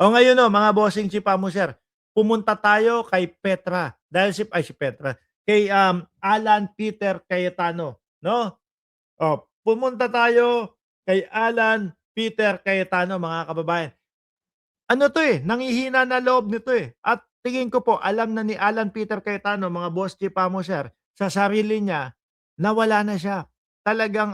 O ngayon mga bossing Chipamuser, pumunta tayo kay Petra. Dahil si Petra, kay Alan Peter Cayetano, no? O, pumunta tayo kay Alan Peter Cayetano, mga kababayan. Ano 'to, nanghihina na loob nito, at tingin ko po alam na ni Alan Peter Cayetano, mga boss Chipamuser, sa sarili niya na wala na siya. Talagang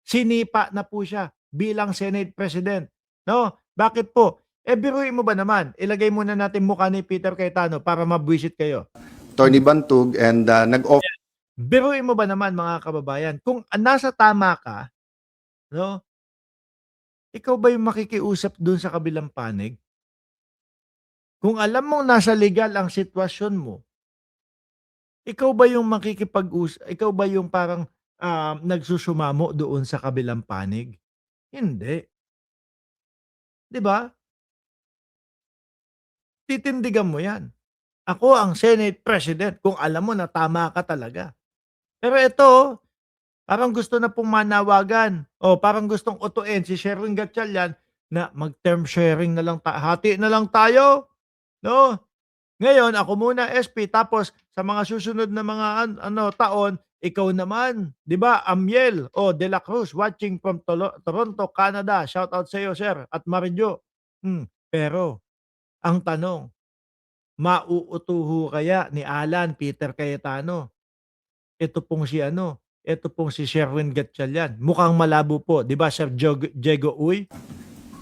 sinipa na po siya bilang Senate President, 'no? Bakit po? Biruin mo ba naman, ilagay muna natin mukha ni Peter Cayetano para mabwisit kayo. Tony Bantug, and nag-offer Biruin mo ba naman, mga kababayan, kung nasa tama ka, 'no, ikaw ba yung makikiusap dun sa kabilang panig? Kung alam mong nasa legal ang sitwasyon mo, ikaw ba yung ikaw ba yung parang, nagsusumamo doon sa kabilang panig? Hindi, 'di ba? Titindigan mo 'yan. Ako ang Senate President kung alam mo na tama ka talaga. Pero ito, parang gusto na pong manawagan o parang gustong utuin si Sherwin Gatchalian na mag-term sharing na lang, hati na lang tayo, 'no? Ngayon ako muna SP, tapos sa mga susunod na mga taon, ikaw naman, 'di ba, Amiel o De La Cruz watching from Toronto, Canada. Shout out sa iyo, sir, at Marinyo. Pero ang tanong, mauuto kaya ni Alan Peter Cayetano ito pong si Sherwin Gatchalian? Mukhang malabo po, 'di ba, Sir Diego Uy?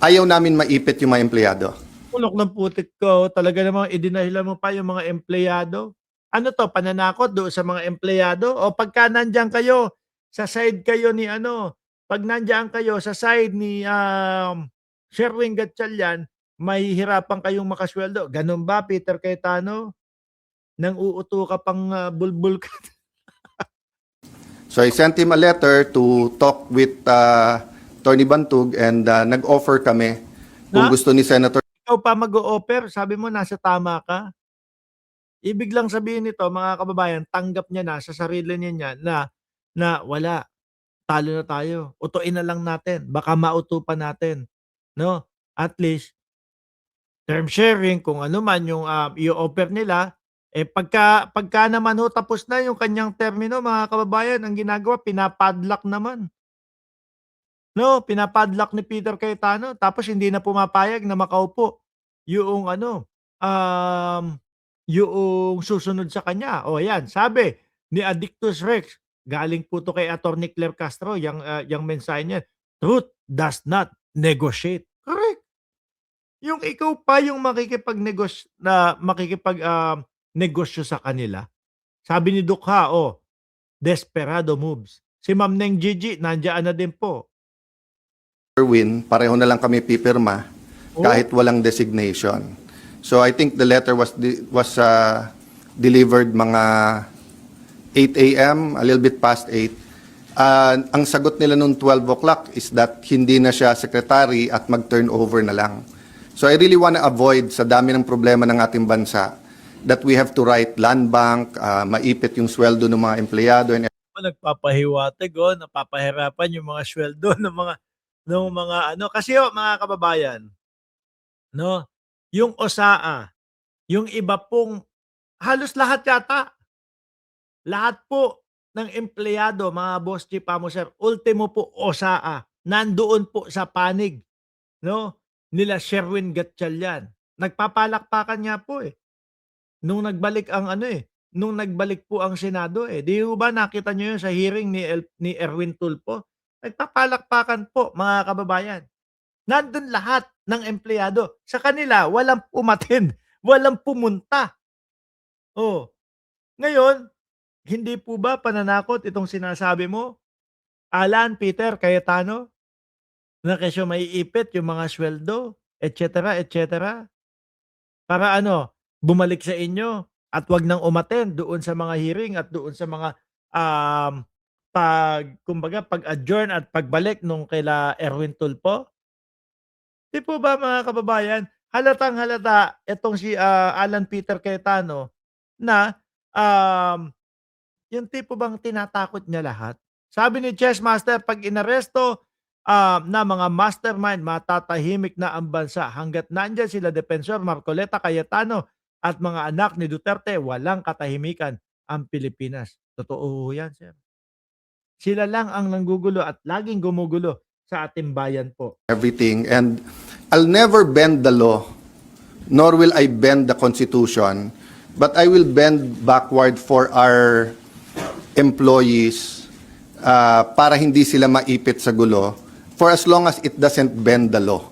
ayaw namin maipit yung mga empleyado. Ulok ng putik ko, talaga namang idinahilan mo pa yung mga empleyado. Ano 'to, pananakot doon sa mga empleyado? O pagka nandiyan kayo, sa side kayo ni 'pag nandiyan kayo sa side ni, Sherwin Gatchalian, mahihirapan kayong makasuweldo. Gano'n ba, Peter Cayetano? Nang-uuto ka pang, bulbul ka. So I sent him a letter to talk with Tony Bantug, and nag-offer kami kung Na? gusto ni Senator Ikaw pa mag-o-offer, sabi mo nasa tama ka. Ibig lang sabihin nito, mga kababayan, tanggap niya na sa sarili niya na wala, talo na tayo, utuin na lang natin, baka mauto pa natin, 'no? At least term sharing, kung ano man yung, i-o-offer nila, pagka naman tapos na yung kanyang termino, mga kababayan, ang ginagawa pina-padlock naman, 'no? Pina-padlock ni Peter Cayetano, tapos hindi na pumapayag na makaupo yung um, yung susunod sa kanya. O yan, sabi ni Addictus Rex, galing po 'to kay Attorney Claire Castro, yang mensahe niya, "Truth does not negotiate." Correct. Yung ikaw pa yung negosyo sa kanila. Sabi ni Dukha, desperado moves. Si Ma'am Neng Gigi nandiyan na din po. Win, pareho na lang kami pipirma kahit walang designation. So I think the letter was delivered mga 8 a.m., a little bit past 8. Ang sagot nila noong 12 o'clock is that hindi na siya secretary at mag-turnover na lang. So I really want to avoid, sa dami ng problema ng ating bansa, that we have to write land bank, maipit yung sweldo ng mga empleyado, and Nagpapahiwatig, napapahirapan yung mga sweldo ng mga kasi mga kababayan, 'no, yung OSAA, yung iba pong halos lahat yata, lahat po ng empleyado, mga boss Chipamuser, ultimo po OSAA, nandoon po sa panig, 'no, nila Sherwin Gatchalian. Nagpapalakpakan nga po, nung nagbalik po ang Senado, 'Di ho ba nakita niyo 'yun sa hearing ni Erwin Tulfo? Nagpapalakpakan po, mga kababayan. Nandun lahat ng empleyado. Sa kanila walang umattend, walang pumunta. Oh, ngayon, hindi po ba pananakot itong sinasabi mo, Alan Peter Cayetano, na kesyo maiipit yung mga sweldo, et cetera, et cetera, para bumalik sa inyo at 'wag nang umattend doon sa mga hearing at doon sa mga, um, kumbaga pag-adjourn at pagbalik nung kaila Erwin Tulfo? 'Di po ba, mga kababayan, halatang-halata itong si, Alan Peter Cayetano na, um, yung tipo bang tinatakot niya lahat. Sabi ni Chess Master, 'pag inaresto na mga mastermind, matatahimik na ang bansa. Hangga't nandiyan sila Defensor Marcoleta, Cayetano at mga anak ni Duterte, walang katahimikan ang Pilipinas. Totoo yan, sir. Sila lang ang nanggugulo at laging gumugulo sa ating bayan po. everything. And I'll never bend the law, nor will I bend the Constitution, but I will bend backward for our employees para hindi sila maipit sa gulo for as long as it doesn't bend the law.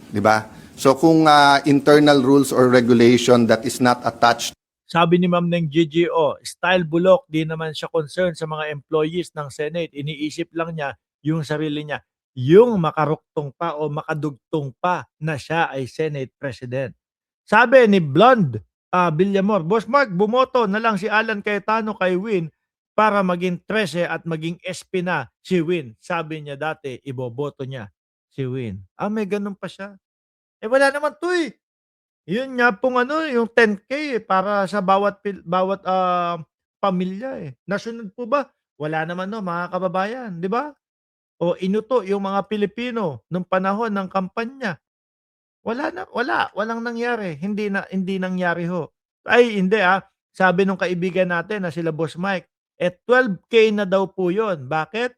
Di ba? So kung internal rules or regulation that is not attached Sabi ni Ma'am ng GGO, style bulok, di naman siya concerned sa mga employees ng Senate. Iniisip lang niya yung sarili niya. Yung makaruktong pa o makadugtong pa na siya ay Senate President. Sabi ni Blonde Villamor, Boss Mark, bumoto na lang si Alan Cayetano kay Win para maging 13 at maging SP na si Win. Sabi niya dati, iboboto niya si Win. May ganun pa siya. Wala naman to eh. Yun nga pong yung 10K para sa bawat pamilya eh. Nasunod po ba? Wala naman mga kababayan, 'di ba? O inuto yung mga Pilipino nung panahon ng kampanya. Walang nangyari. Hindi nangyari ho. Ay hindi sabi nung kaibigan natin na sila Boss Mike, 12K na daw po 'yon. Bakit?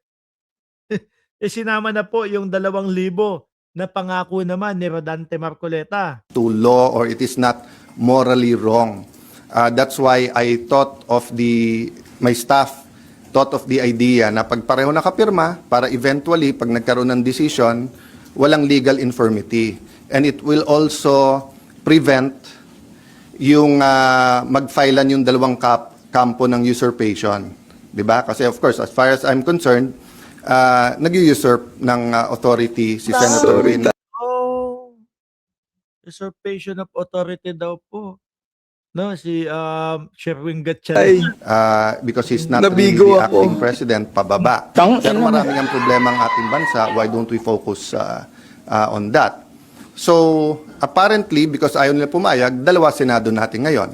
Sinama na po yung 2,000 na pangako naman ni Rodante Marcoleta. to law or it is not morally wrong. That's why I thought of my staff thought of the idea na pag pareho nakapirma para eventually pag nagkaroon ng decision, walang legal infirmity. And it will also prevent yung magfilean yung dalawang kampo ng usurpation. 'Di ba? Kasi of course, as far as I'm concerned, nag-usurp ng authority si Senator Win. Oh, usurpation of authority daw po. No, si Sherwin Gatchalian. Because he's not really Nabigo the ako. acting president, pababa. Tang- Pero maraming ang problema ang ating bansa, why don't we focus on that? So, apparently, because ayaw nila pumayag, 2 Senado natin ngayon.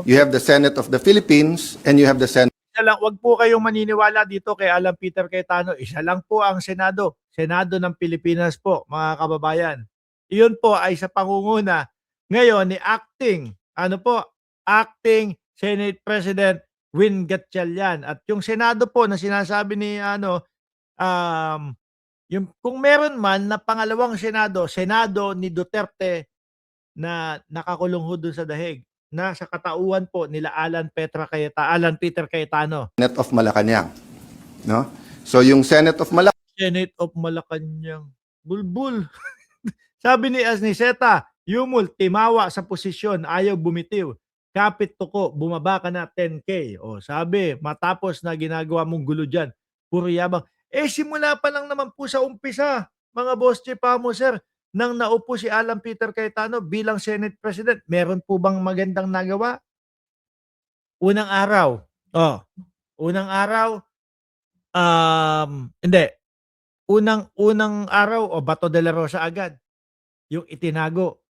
You have the Senate of the Philippines and you have the Senate Isa lang, wag po kayong maniniwala dito kay Alan Peter Cayetano. Isa lang po ang Senado. Senado ng Pilipinas po, mga kababayan. Iyon po ay sa pangunguna ngayon ni acting Senate President Win Gatchalian. At yung Senado po na sinasabi ni yung kung meron man na pangalawang Senado ni Duterte na nakakulong ho dun sa dahig na sa katauhan po nila Alan Peter Cayetano. of Malacanang. No? So, yung Senate of Malacanang, Senate of Malacanang. Bulbul. Sabi ni Asniseta, Yumul, timawa sa posisyon, ayaw bumitiw. Kapit tuko, bumaba ka na 10K. O sabi, matapos na ginagawa mong gulo dyan, puro yabang. Simula pa lang naman po sa umpisa, mga boss mo sir, nang naupo si Alan Peter Cayetano bilang Senate President, meron po bang magandang nagawa? Unang araw, hindi. Unang araw, Bato de la Rosa agad. Yung itinago.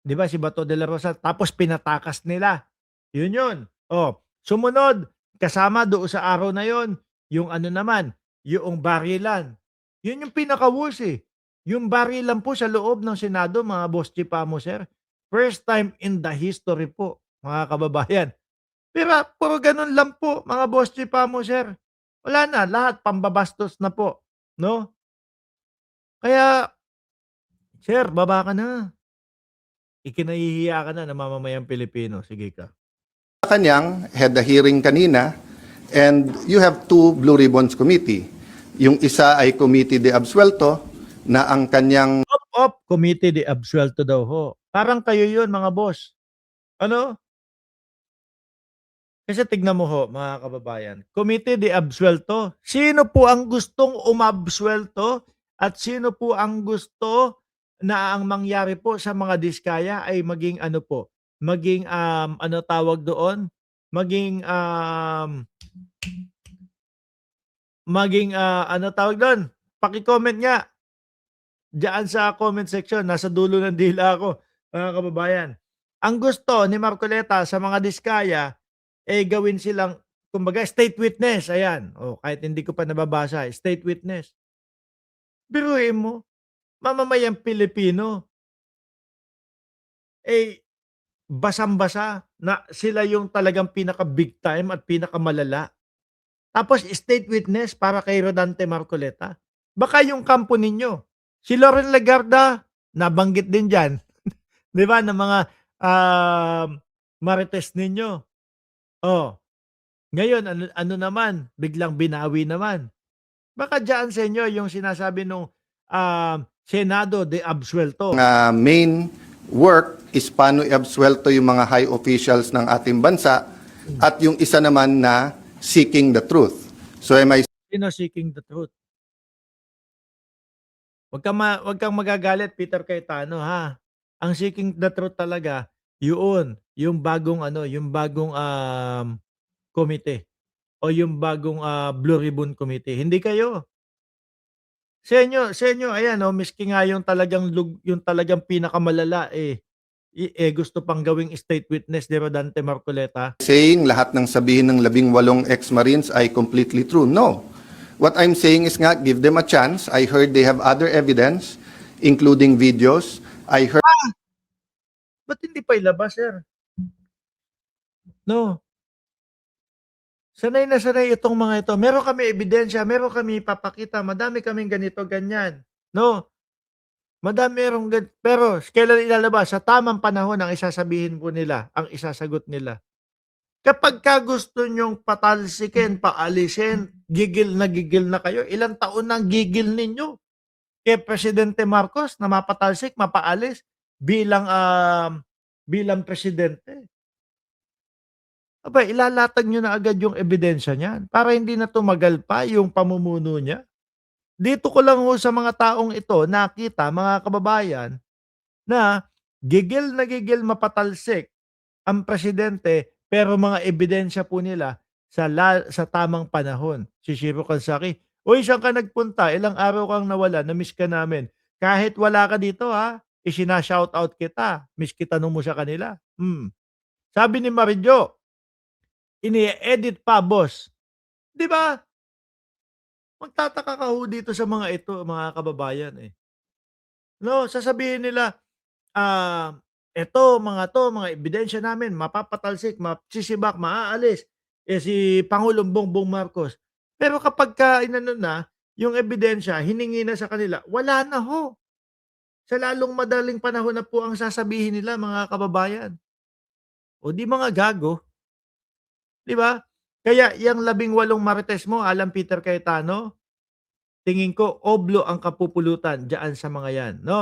'Di ba si Bato de la Rosa, tapos pinatakas nila. Yun. Sumunod, kasama doon sa araw na yon, yung yung barilan. Yun yung pinaka-worst eh. Yung barilan po sa loob ng Senado, mga boss mo sir. First time in the history po, mga kababayan. Pero puro ganun lang po, mga boss mo sir. Wala na, lahat pambabastos na po, no? Kaya, sir, baba ka na. Ikinahihiya ka na ng mamamayang Pilipino. Sige ka. Malacanang had a hearing kanina and you have 2 Blue Ribbons Committee. Yung isa ay Committee de Absuelto na ang kanyang Committee de Absuelto daw ho. Parang kayo yun, mga boss. Ano? Kasi tignan mo ho, mga kababayan. Committee de Absuelto. Sino po ang gustong umabsuelto at sino po ang gusto na ang mangyari po sa mga diskaya ay maging maging tawag doon? Maging tawag doon? Paki-comment nga. Diyan sa comment section, nasa dulo ng dila ako, mga kababayan. Ang gusto ni Marcoleta sa mga diskaya gawin silang kumbaga state witness, ayan. Kahit hindi ko pa nababasa, state witness. Biruin mo, mamamayang Pilipino, eh, basang-basa na sila yung talagang pinaka-big time at pinakamalala. Tapos state witness para kay Rodante Marcoleta. Baka yung kampo ninyo, si Loren Legarda, nabanggit din diyan, 'di ba, ng mga, um, marites ninyo. Oh, ngayon ano ano naman, biglang binawi naman. Baka diyaan sa inyo yung sinasabi nung, Senado de absuelto. Main work is paano i-absuelto yung mga high officials ng ating bansa at yung isa naman na seeking the truth. So am I Sino seeking the truth? Wag kang magagalit, Peter Cayetano, ha? Ang seeking the truth talaga, yun, yung bagong ano, yung bagong, komite o yung bagong, Blue Ribbon Committee, hindi kayo. Sa inyo ayan, oh, maski nga yung talagang pinakamalala, gusto pang gawing state witness ni Rodante Marcoleta. saying lahat ng sabihin ng 18 ex-Marines ay completely true? No. What I'm saying is nga, give them a chance. I heard they have other evidence, including videos. I heard Ba't hindi pa ilabas, sir? No, sanay na sanay itong mga ito. Meron kami ebidensya, meron kami ipapakita, madami kaming ganito, ganyan, 'no? Merong pero kailan ilalabas? Sa tamang panahon ang isasabihin po nila, ang isasagot nila. Kapagka gusto niyong patalsikin, paalisin, gigil na kayo. Ilang taon na ang gigil ninyo kay Presidente Marcos na mapatalsik, mapaalis bilang, bilang presidente. Aba, ilalatag niyo na agad yung ebidensya niyan para hindi na tumagal pa yung pamumuno niya. Dito ko lang ho sa mga taong ito nakita, mga kababayan, na gigil mapatalsik ang presidente pero mga ebidensya po nila sa tamang panahon. Si Shiro Kansaki, "Uy, saan ka nagpunta? Ilang araw kang nawala, na-miss ka namin. Kahit wala ka dito, ha, ishina-shoutout kita, miski tanong mo sa kanila." Sabi ni Marillo, ini-edit pa, boss. 'Di ba? Magtataka ka ho dito sa mga ito, mga kababayan, eh. 'No, sasabihin nila, "Eto mga ebidensya namin, mapapatalsik, masisibak, maaalis, si Pangulong Bongbong Marcos." Pero kapagka inano na, yung ebidensya hiningi na sa kanila, wala na ho. Sa lalong madaling panahon na po ang sasabihin nila, mga kababayan. O 'di mga gago, 'di ba? Kaya yang 18 marites mo, Alan Peter Cayetano, tingin ko oblo ang kapupulutan diyaan sa mga 'yan, 'no?